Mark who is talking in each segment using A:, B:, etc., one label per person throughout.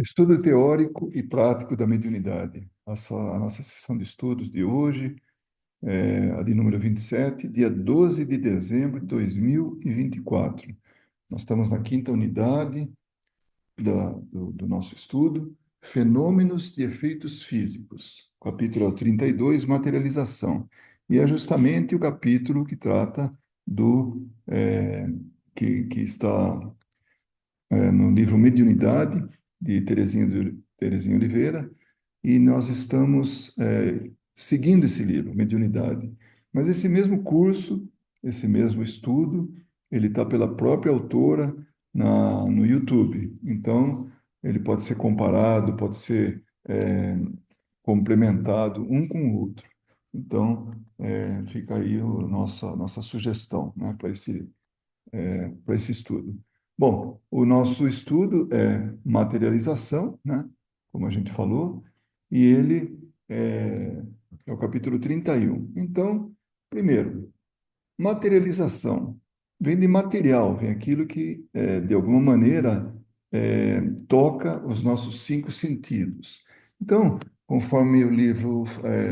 A: Estudo teórico e prático da mediunidade. A nossa sessão de estudos de hoje é a de número 27, dia 12 de dezembro de 2024. Nós estamos na quinta unidade do nosso estudo, Fenômenos de Efeitos Físicos. O capítulo é o 32, Materialização. E é justamente o capítulo que trata que está no livro Mediunidade, de Terezinha Oliveira, e nós estamos seguindo esse livro, Mediunidade. Mas esse mesmo curso, esse mesmo estudo, ele está pela própria autora no YouTube. Então, ele pode ser comparado, pode ser complementado um com o outro. Então, fica aí nossa sugestão, né, para esse estudo. Bom, o nosso estudo é materialização, né? Como a gente falou, e ele é o capítulo 31. Então, primeiro, materialização. Vem de material, vem aquilo que, de alguma maneira, toca os nossos cinco sentidos. Então, conforme o livro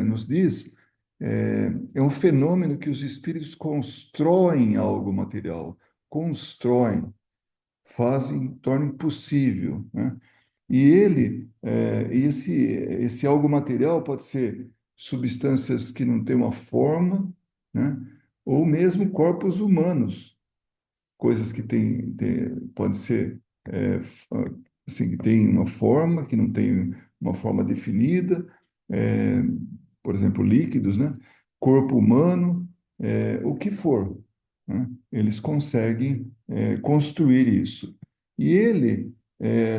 A: nos diz, é um fenômeno que os espíritos constroem algo material, constroem, fazem, tornam possível, né? E esse algo material pode ser substâncias que não têm uma forma, né? Ou mesmo corpos humanos, coisas que pode ser, assim, que tem uma forma, que não tem uma forma definida, é, por exemplo, líquidos, né? Corpo humano, o que for, né? Eles conseguem, construir isso. E ele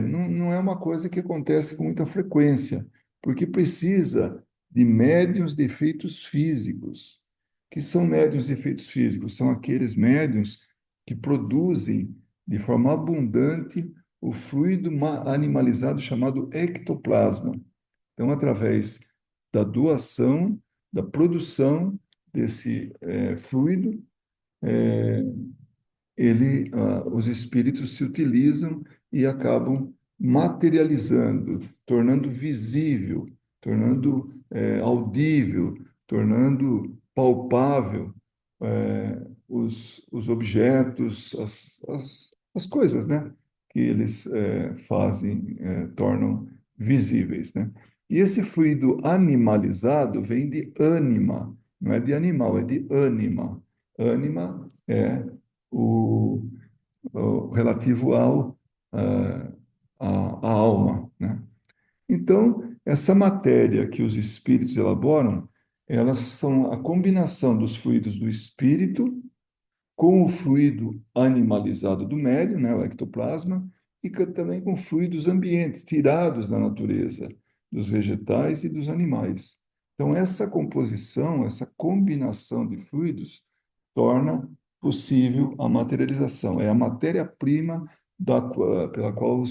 A: não é uma coisa que acontece com muita frequência, porque precisa de médiuns de efeitos físicos. Que são médiuns de efeitos físicos? São aqueles médiuns que produzem de forma abundante o fluido animalizado chamado ectoplasma. Então, através da doação, da produção desse fluido, os espíritos se utilizam e acabam materializando, tornando visível, tornando audível, tornando palpável os objetos, as coisas, né, que eles fazem, tornam visíveis, né? E esse fluido animalizado vem de ânima, não é de animal, é de ânima. Ânima é o, o relativo à alma, né? Então, essa matéria que os espíritos elaboram, elas são a combinação dos fluidos do espírito com o fluido animalizado do médium, né, o ectoplasma, e também com fluidos ambientes tirados da natureza, dos vegetais e dos animais. Então, essa composição, essa combinação de fluidos torna possível a materialização. É a matéria-prima pela qual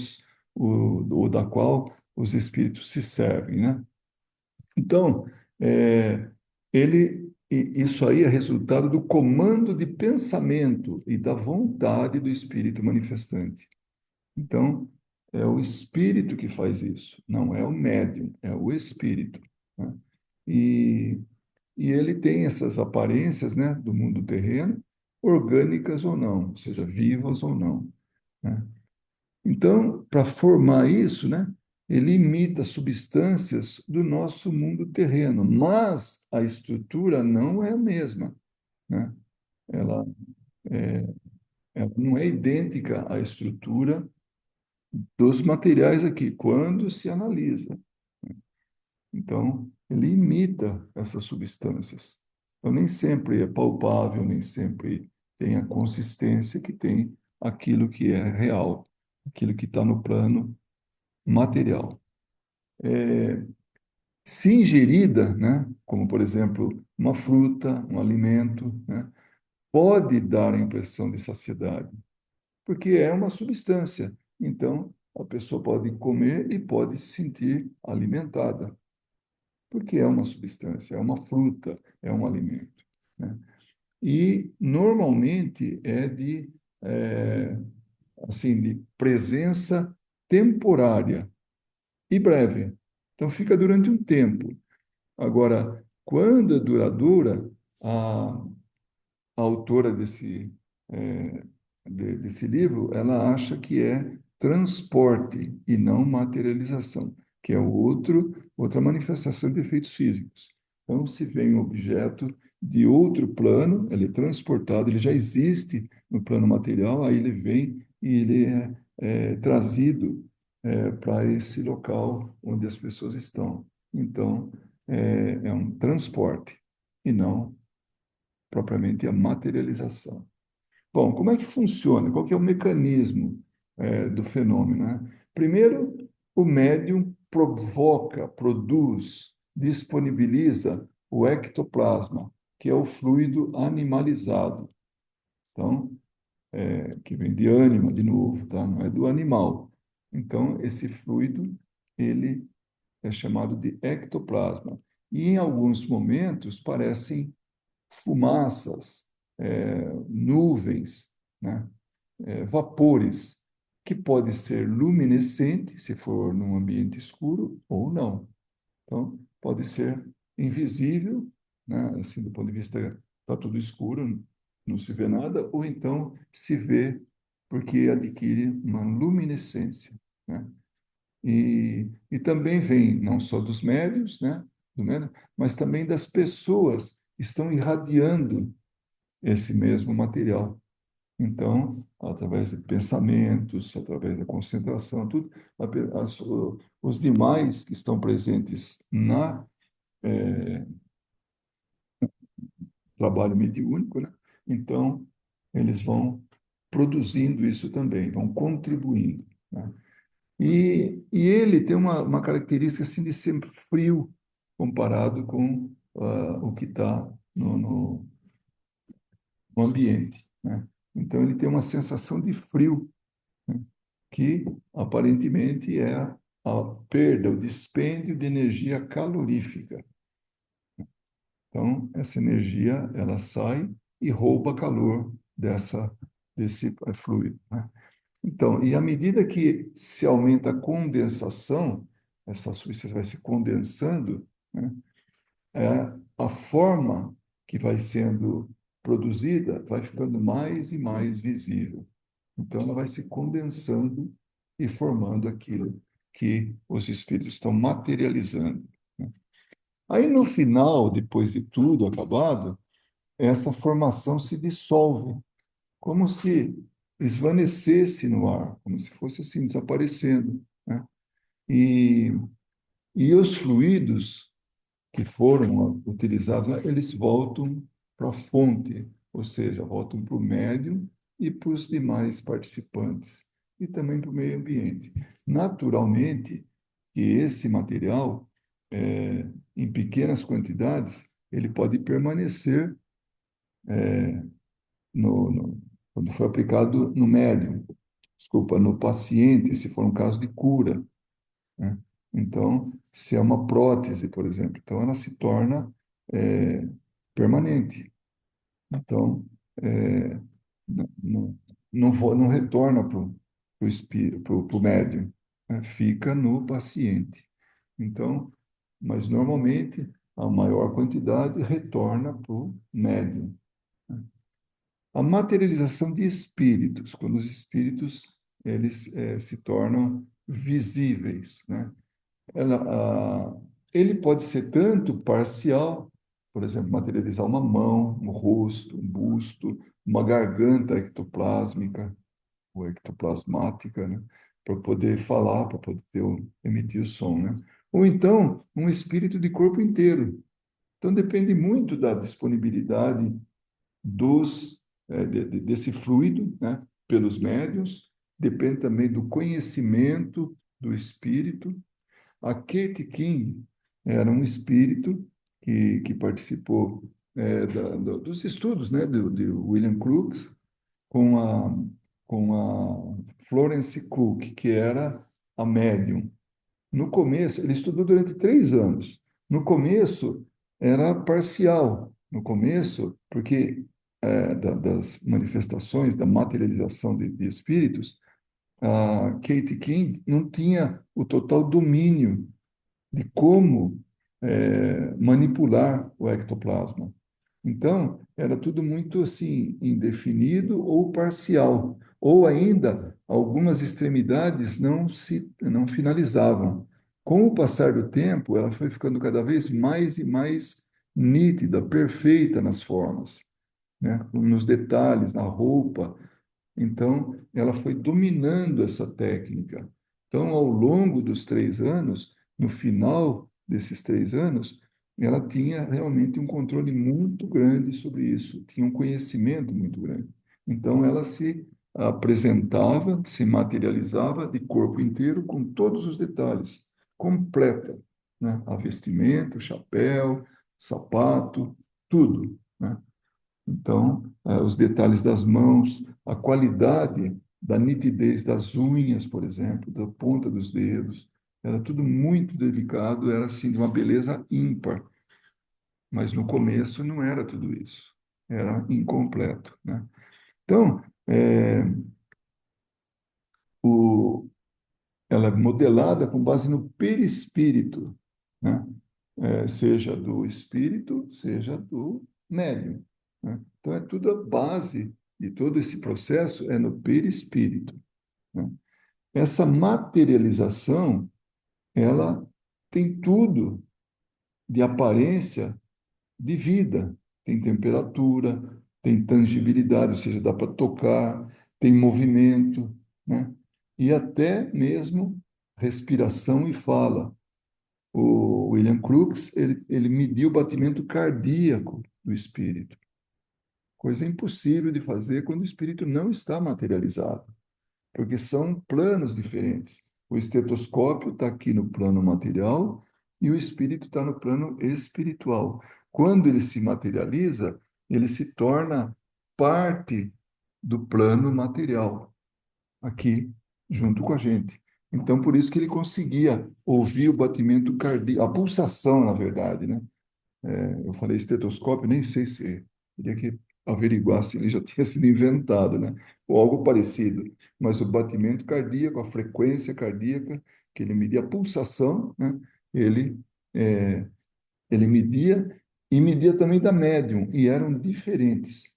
A: ou da qual os espíritos se servem, né? Então, isso aí é resultado do comando de pensamento e da vontade do espírito manifestante. Então, é o espírito que faz isso, não é o médium, é o espírito, né? E, e ele tem essas aparências, né, do mundo terreno, orgânicas ou não, ou seja, vivas ou não, né? Então, para formar isso, né, ele imita substâncias do nosso mundo terreno, mas a estrutura não é a mesma, né? Ela, ela não é idêntica à estrutura dos materiais aqui, quando se analisa. Então, ele imita essas substâncias. Então, nem sempre é palpável, nem sempre tem a consistência que tem aquilo que é real, aquilo que está no plano material. Se ingerida, né, como por exemplo uma fruta, um alimento, né, pode dar a impressão de saciedade, porque é uma substância. Então, a pessoa pode comer e pode se sentir alimentada, porque é uma substância, é uma fruta, é um alimento, né? E normalmente é assim, de presença temporária. e breve. Então, fica durante um tempo. Agora, quando é duradoura, a autora desse livro, ela acha que é transporte e não materialização, que é outra manifestação de efeitos físicos. Então, se vem um objeto de outro plano, ele é transportado, ele já existe no plano material, aí ele vem e ele é trazido para esse local onde as pessoas estão. Então, é um transporte e não propriamente a materialização. Bom, como é que funciona? Qual que é o mecanismo do fenômeno, né? Primeiro, o médium provoca, produz, disponibiliza o ectoplasma, que é o fluido animalizado. Então, que vem de ânima, de novo, tá? Não é do animal. Então, esse fluido, ele é chamado de ectoplasma. E, em alguns momentos, parecem fumaças, nuvens, né? Vapores, que pode ser luminescente, se for num ambiente escuro, ou não. Então, pode ser invisível, né? Assim, do ponto de vista, está tudo escuro, não se vê nada, ou então se vê porque adquire uma luminescência, né? E também vem não só dos médios, né? Do médium, mas também das pessoas que estão irradiando esse mesmo material. Então, através de pensamentos, através da concentração, tudo, os demais que estão presentes na trabalho mediúnico, né? Então, eles vão produzindo isso também, vão contribuindo, né? E ele tem uma característica assim de ser frio comparado com o que está no ambiente, né? Então, ele tem uma sensação de frio, né? Que aparentemente é a perda, o dispêndio de energia calorífica. Então, essa energia, ela sai e rouba calor desse fluido, né? Então, e à medida que se aumenta a condensação, essa substância vai se condensando, né? A forma que vai sendo produzida vai ficando mais e mais visível. Então, ela vai se condensando e formando aquilo que os espíritos estão materializando, né? Aí, no final, depois de tudo acabado, essa formação se dissolve, como se esvanecesse no ar, como se fosse assim, desaparecendo, né? E, e os fluidos que foram utilizados, eles voltam para a fonte, ou seja, voltam para o médium e para os demais participantes, e também para o meio ambiente. Naturalmente, que esse material, em pequenas quantidades, ele pode permanecer quando foi aplicado no médium, desculpa, no paciente, se for um caso de cura, né? Então, se é uma prótese, por exemplo, então ela se torna é, permanente. Então, é, não, não retorna para o espírito, para o médium, né? Fica no paciente. Então, mas normalmente a maior quantidade retorna para o médium. A materialização de espíritos, quando os espíritos eles se tornam visíveis, né? Ela, ele pode ser tanto parcial, por exemplo, materializar uma mão, um rosto, um busto, uma garganta ectoplásmica ou ectoplasmática, né? Para poder falar, para poder emitir o som, né? Ou então, um espírito de corpo inteiro. Então, depende muito da disponibilidade desse fluido, né? Pelos médiuns, depende também do conhecimento do espírito. A Kate King era um espírito que participou dos estudos, né, de William Crookes com a Florence Cook, que era a médium. No começo, ele estudou durante 3 anos. No começo, era parcial. No começo, porque das manifestações, da materialização de espíritos, a Kate King não tinha o total domínio de como manipular o ectoplasma. Então, era tudo muito assim, indefinido ou parcial, ou ainda algumas extremidades não finalizavam. Com o passar do tempo, ela foi ficando cada vez mais e mais nítida, perfeita nas formas, né? Nos detalhes, na roupa, então, ela foi dominando essa técnica. Então, ao longo dos 3 anos, no final desses 3 anos, ela tinha realmente um controle muito grande sobre isso, tinha um conhecimento muito grande. Então, ela se apresentava, se materializava de corpo inteiro, com todos os detalhes, completa, né? A vestimenta, o chapéu, sapato, tudo, né? Então, os detalhes das mãos, a qualidade da nitidez das unhas, por exemplo, da ponta dos dedos, era tudo muito delicado, era assim de uma beleza ímpar, mas no começo não era tudo isso, era incompleto, né? Então, o, ela é modelada com base no perispírito, né? Seja do espírito, seja do médium, né? Então, é tudo a base de todo esse processo é no perispírito, né? Essa materialização, ela tem tudo de aparência de vida, tem temperatura, tem tangibilidade, ou seja, dá para tocar, tem movimento, né? E até mesmo respiração e fala. O William Crookes, ele mediu o batimento cardíaco do espírito, coisa impossível de fazer quando o espírito não está materializado, porque são planos diferentes. O estetoscópio está aqui no plano material e o espírito está no plano espiritual. Quando ele se materializa, ele se torna parte do plano material, aqui, junto com a gente. Então, por isso que ele conseguia ouvir o batimento cardíaco, a pulsação, na verdade, né? Eu falei estetoscópio, nem sei se teria que averiguar se ele já tinha sido inventado, né? Ou algo parecido. Mas o batimento cardíaco, a frequência cardíaca, que ele media a pulsação, né? Ele, é, ele media e media também da médium, e eram diferentes,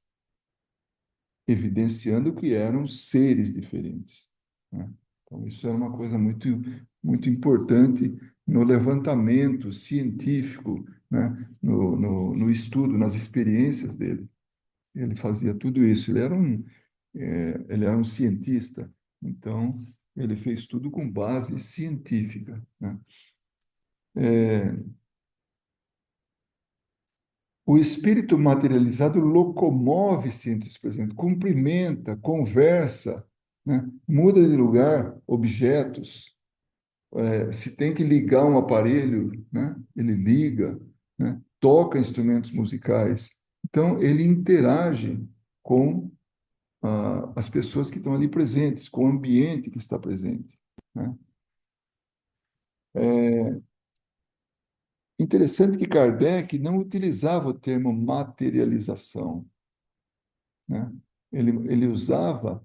A: evidenciando que eram seres diferentes, né? Então, isso era uma coisa muito, muito importante no levantamento científico, né? No estudo, nas experiências dele. Ele fazia tudo isso. Ele era um cientista, então ele fez tudo com base científica, né? É, O espírito materializado locomove-se entre os presentes, cumprimenta, conversa, né? Muda de lugar objetos. Se tem que ligar um aparelho, né? Ele liga, né? Toca instrumentos musicais. Então, ele interage com as pessoas que estão ali presentes, com o ambiente que está presente, né? Interessante que Kardec não utilizava o termo materialização, né? Ele usava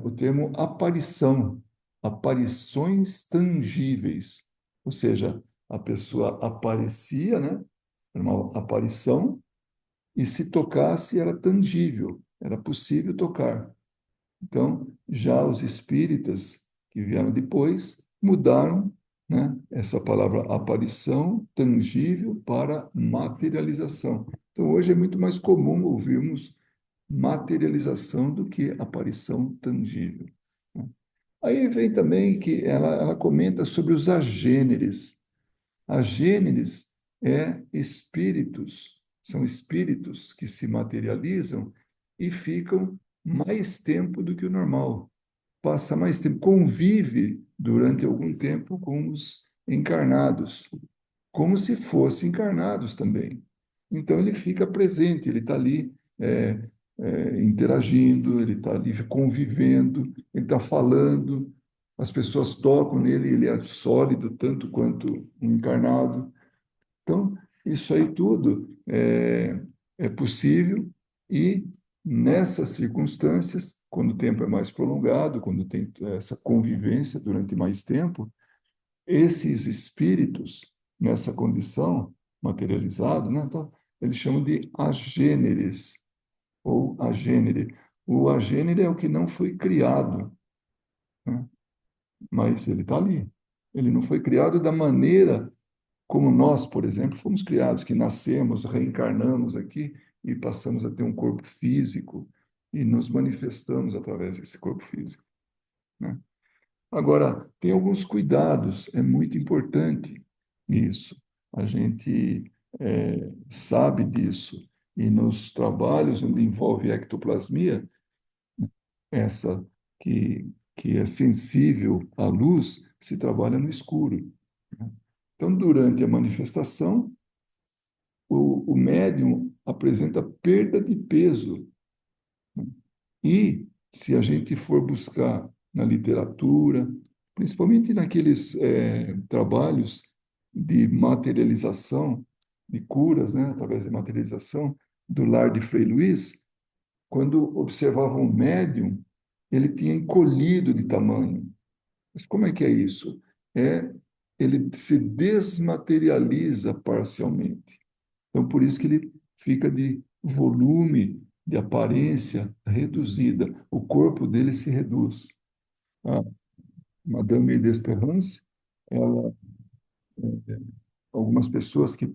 A: o termo aparição, aparições tangíveis, ou seja, a pessoa aparecia, né? Era uma aparição, e se tocasse era tangível, era possível tocar. Então, já os espíritas que vieram depois mudaram, né, essa palavra aparição tangível para materialização. Então, hoje é muito mais comum ouvirmos materialização do que aparição tangível, né? Aí vem também que ela comenta sobre os agêneres. Agêneres são espíritos que se materializam e ficam mais tempo do que o normal. Passa mais tempo, convive durante algum tempo com os encarnados, como se fossem encarnados também. Então ele fica presente, ele está ali interagindo, ele está ali convivendo, ele está falando, as pessoas tocam nele, ele é sólido tanto quanto um encarnado. Então, isso aí tudo é possível e, nessas circunstâncias, quando o tempo é mais prolongado, quando tem essa convivência durante mais tempo, esses espíritos, nessa condição materializado, né? Então, eles chamam de agêneres ou agênere. O agênere é o que não foi criado, né? Mas ele está ali. Ele não foi criado da maneira como nós, por exemplo, fomos criados, que nascemos, reencarnamos aqui e passamos a ter um corpo físico e nos manifestamos através desse corpo físico, né? Agora, tem alguns cuidados, é muito importante isso. A gente sabe disso. E nos trabalhos onde envolve ectoplasmia, essa que é sensível à luz, se trabalha no escuro, né? Então, durante a manifestação, o médium apresenta perda de peso. E se a gente for buscar na literatura, principalmente naqueles trabalhos de materialização, de curas, né, através de materialização, do lar de Frei Luís, quando observavam o médium, ele tinha encolhido de tamanho. Mas como é que é isso? É, ele se desmaterializa parcialmente. Então, por isso que ele fica de volume, de aparência reduzida. O corpo dele se reduz. A Madame d'Espérance, ela, algumas pessoas que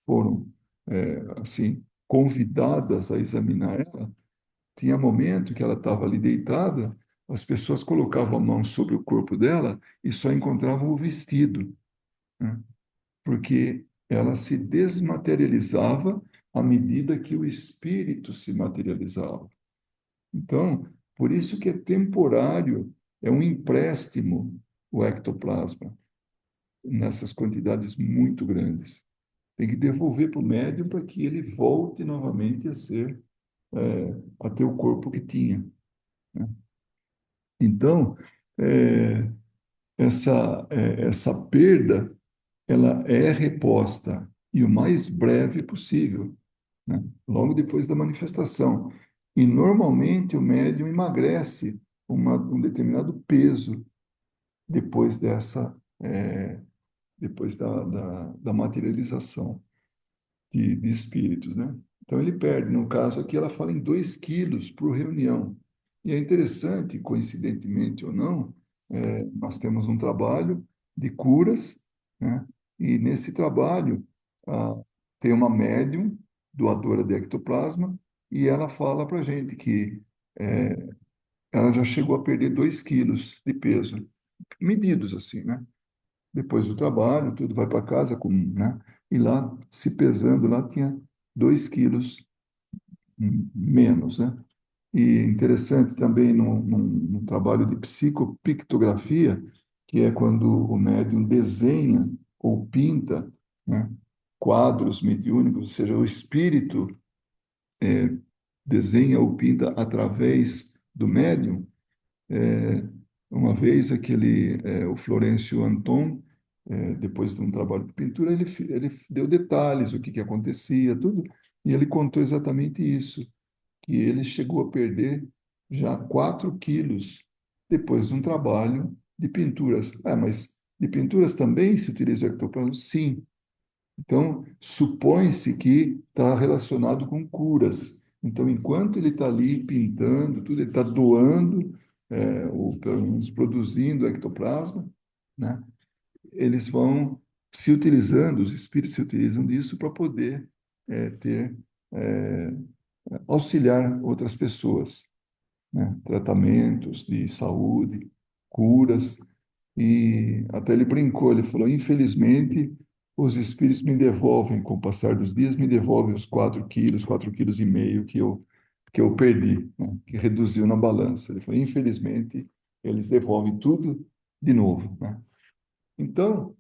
A: foram, assim, convidadas a examinar ela, tinha momento que ela estava ali deitada, as pessoas colocavam a mão sobre o corpo dela e só encontravam o vestido, né? Porque ela se desmaterializava à medida que o espírito se materializava. Então, por isso que é temporário, é um empréstimo o ectoplasma, nessas quantidades muito grandes. Tem que devolver para o médium para que ele volte novamente a ser, a ter o corpo que tinha, né? Então, é, essa perda, ela é reposta e o mais breve possível, né? Logo depois da manifestação. E normalmente o médium emagrece um determinado peso depois depois da materialização de espíritos, né? Então ele perde. No caso aqui, ela fala em 2 quilos por reunião. E é interessante, coincidentemente ou não, nós temos um trabalho de curas, né? E nesse trabalho tem uma médium doadora de ectoplasma e ela fala para a gente que ela já chegou a perder 2 quilos de peso, medidos assim, né? Depois do trabalho, tudo vai para casa, né? E lá, se pesando, lá tinha 2 quilos menos, né? E interessante também num trabalho de psicopictografia, que é quando o médium desenha ou pinta, né, quadros mediúnicos, ou seja, o espírito desenha ou pinta através do médium. Uma vez o Florencio Anton, depois de um trabalho de pintura, ele deu detalhes, o que, que acontecia, tudo, e ele contou exatamente isso, que ele chegou a perder já 4 quilos depois de um trabalho de pinturas. Ah, mas de pinturas também se utiliza o ectoplasma? Sim. Então, supõe-se que está relacionado com curas. Então, enquanto ele está ali pintando, tudo, ele está doando, ou pelo menos produzindo ectoplasma, né? Eles vão se utilizando, os espíritos se utilizam disso para poder ter, auxiliar outras pessoas, né? Tratamentos de saúde, curas. E até ele brincou, ele falou: infelizmente, os espíritos me devolvem, com o passar dos dias, me devolvem os 4 quilos, 4,5 quilos que eu perdi, né? Que reduziu na balança. Ele falou: infelizmente, eles devolvem tudo de novo, né? Então,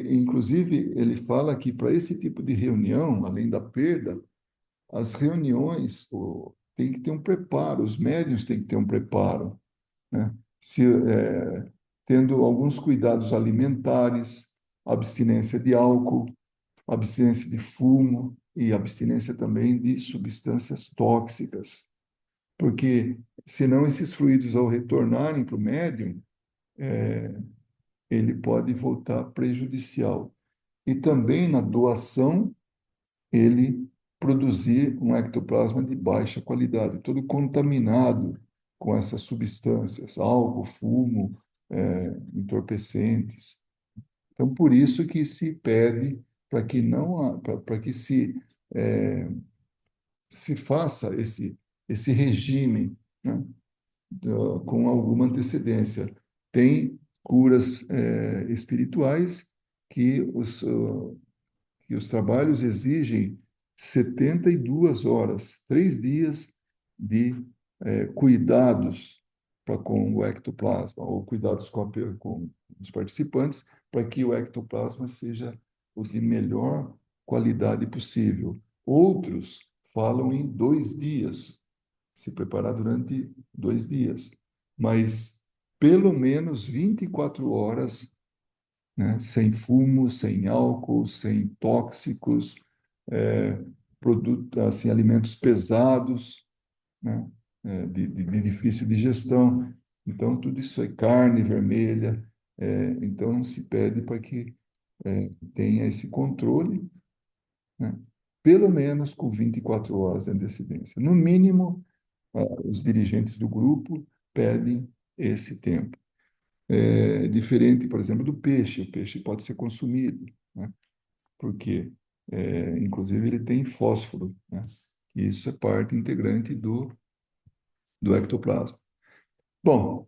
A: inclusive, ele fala que para esse tipo de reunião, além da perda, as reuniões tem que ter um preparo, os médiuns têm que ter um preparo, né? Tendo alguns cuidados alimentares, abstinência de álcool, abstinência de fumo, e abstinência também de substâncias tóxicas, porque senão esses fluidos, ao retornarem para o médium, ele pode voltar prejudicial. E também na doação, ele produzir um ectoplasma de baixa qualidade, todo contaminado com essas substâncias, álcool, fumo, entorpecentes. Então, por isso que se pede para que não para que se faça esse regime, né, com alguma antecedência. Tem curas espirituais que os trabalhos exigem 72 horas, 3 dias de cuidados com o ectoplasma, ou cuidados com os participantes, para que o ectoplasma seja o de melhor qualidade possível. Outros falam em 2 dias, se preparar durante 2 dias, mas pelo menos 24 horas, né, sem fumo, sem álcool, sem tóxicos, assim, alimentos pesados, né, de difícil digestão. Então, tudo isso é carne vermelha. Então, se pede para que tenha esse controle, né, pelo menos com 24 horas de antecedência. No mínimo, os dirigentes do grupo pedem esse tempo. É diferente, por exemplo, do peixe. O peixe pode ser consumido, né? Porque, inclusive, ele tem fósforo, né? E isso é parte integrante do ectoplasma. Bom,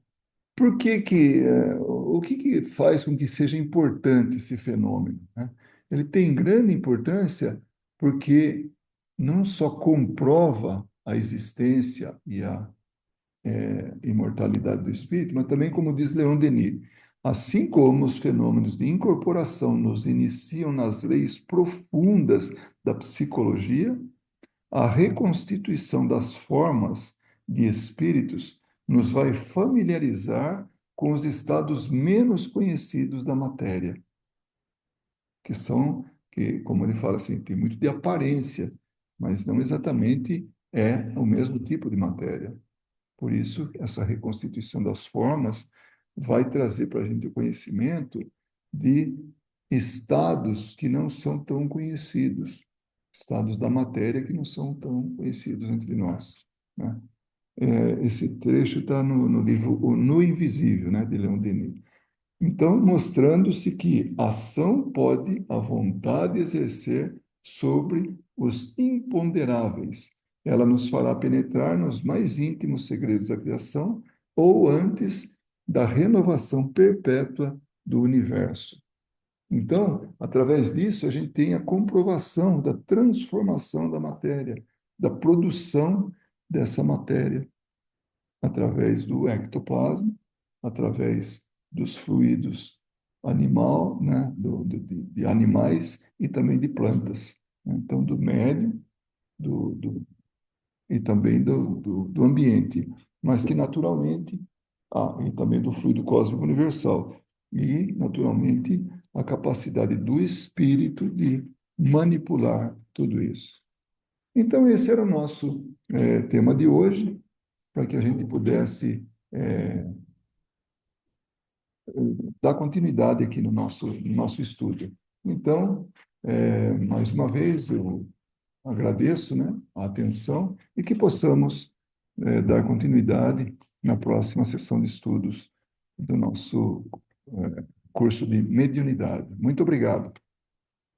A: o que faz com que seja importante esse fenômeno, né? Ele tem grande importância porque não só comprova a existência e a imortalidade do espírito, mas também, como diz Leon Denis, assim como os fenômenos de incorporação nos iniciam nas leis profundas da psicologia, a reconstituição das formas de espíritos nos vai familiarizar com os estados menos conhecidos da matéria, que, como ele fala assim, tem muito de aparência, mas não exatamente é o mesmo tipo de matéria. Por isso, essa reconstituição das formas vai trazer para a gente o conhecimento de estados que não são tão conhecidos, estados da matéria que não são tão conhecidos entre nós, né? Esse trecho está no livro O No Invisível, né, de Leon Denis. Então, mostrando-se que a ação pode, à vontade, exercer sobre os imponderáveis. Ela nos fará penetrar nos mais íntimos segredos da criação ou antes da renovação perpétua do universo. Então, através disso, a gente tem a comprovação da transformação da matéria, da produção dessa matéria através do ectoplasma, através dos fluidos animal, né, de animais e também de plantas, né? Então, do médio e também do ambiente, mas que naturalmente, e também do fluido cósmico universal, e naturalmente a capacidade do espírito de manipular tudo isso. Então, esse era o nosso tema de hoje, para que a gente pudesse dar continuidade aqui no nosso estudo. Então, mais uma vez, eu agradeço, né, a atenção e que possamos dar continuidade na próxima sessão de estudos do nosso curso de mediunidade. Muito obrigado.